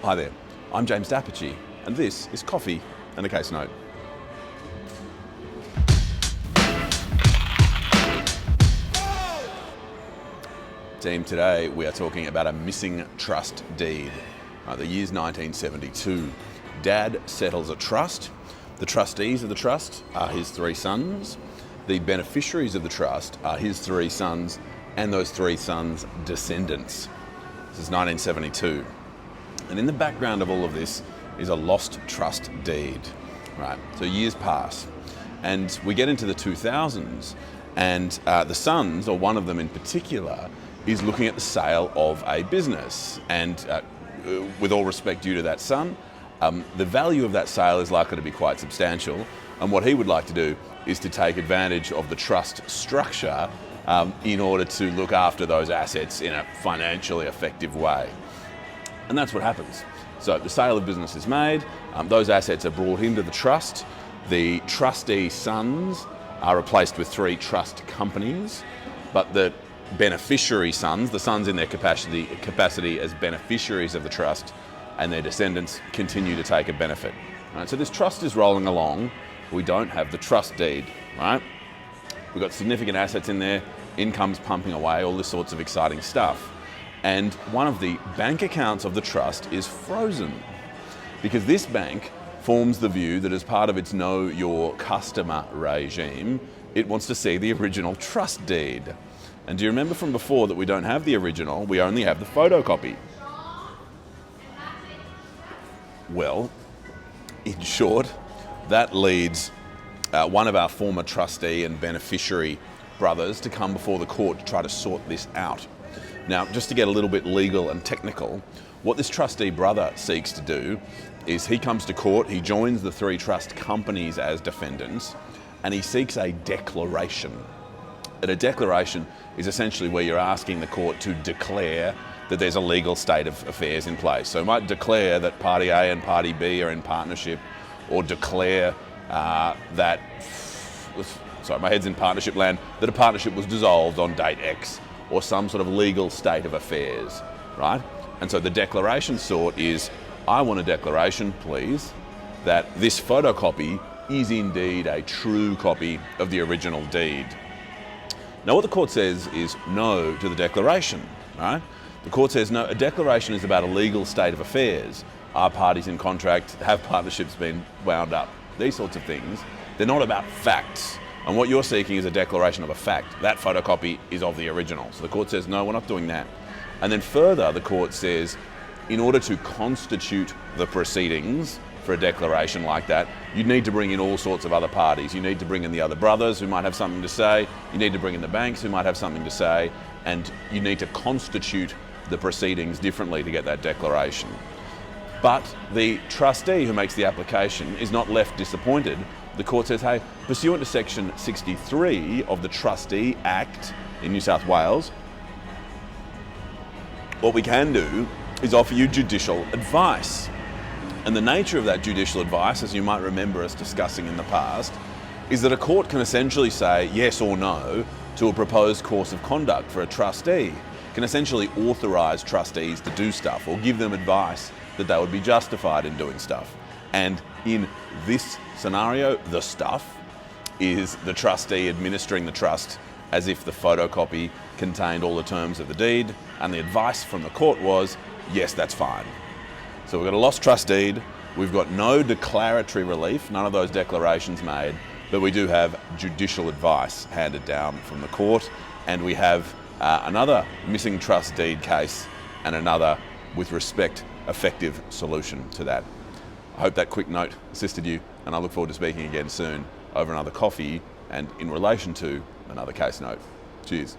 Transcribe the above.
Hi there, I'm James Dappici, and this is Coffee and a Case Note. Team, today we are talking about a missing trust deed. The year's 1972. Dad settles a trust. The trustees of the trust are his three sons. The beneficiaries of the trust are his three sons and those three sons' descendants. This is 1972. And in the background of all of this is a lost trust deed. Right, so years pass and we get into the 2000s, and the sons, or one of them in particular, is looking at the sale of a business. And with all respect due to that son, the value of that sale is likely to be quite substantial. And what he would like to do is to take advantage of the trust structure in order to look after those assets in a financially effective way. And that's what happens. So the sale of business is made, those assets are brought into the trust, the trustee sons are replaced with three trust companies, but the beneficiary sons, the sons in their capacity as beneficiaries of the trust, and their descendants continue to take a benefit. Right? So this trust is rolling along. We don't have the trust deed, right? We've got significant assets in there, income's pumping away, all this sorts of exciting stuff. And one of the bank accounts of the trust is frozen because this bank forms the view that as part of its Know Your Customer regime, it wants to see the original trust deed. And do you remember from before that we don't have the original, we only have the photocopy? Well, in short, that leads one of our former trustee and beneficiary brothers to come before the court to try to sort this out. Now, just to get a little bit legal and technical, what this trustee brother seeks to do is he comes to court, he joins the three trust companies as defendants, and he seeks a declaration. And a declaration is essentially where you're asking the court to declare that there's a legal state of affairs in place. So it might declare that Party A and Party B are in partnership, or declare that, sorry, my head's in partnership land, that a partnership was dissolved on date X, or some sort of legal state of affairs, right? And so the declaration sort is, I want a declaration, please, that this photocopy is indeed a true copy of the original deed. Now what the court says is no to the declaration, right? The court says no, a declaration is about a legal state of affairs. Are parties in contract? Have partnerships been wound up? These sorts of things. They're not about facts. And what you're seeking is a declaration of a fact. That photocopy is of the original. So the court says, no, we're not doing that. And then further, the court says, in order to constitute the proceedings for a declaration like that, you need to bring in all sorts of other parties. You need to bring in the other brothers who might have something to say. You need to bring in the banks who might have something to say. And you need to constitute the proceedings differently to get that declaration. But the trustee who makes the application is not left disappointed. The court says, hey, pursuant to section 63 of the Trustee Act in New South Wales, what we can do is offer you judicial advice. And the nature of that judicial advice, as you might remember us discussing in the past, is that a court can essentially say yes or no to a proposed course of conduct for a trustee, can essentially authorise trustees to do stuff or give them advice that they would be justified in doing stuff. And in this scenario, the stuff is the trustee administering the trust as if the photocopy contained all the terms of the deed, and the advice from the court was, yes, that's fine. So we've got a lost trust deed, we've got no declaratory relief, none of those declarations made, but we do have judicial advice handed down from the court, and we have another missing trust deed case and another, with respect, effective solution to that. I hope that quick note assisted you, and I look forward to speaking again soon over another coffee and in relation to another case note. Cheers.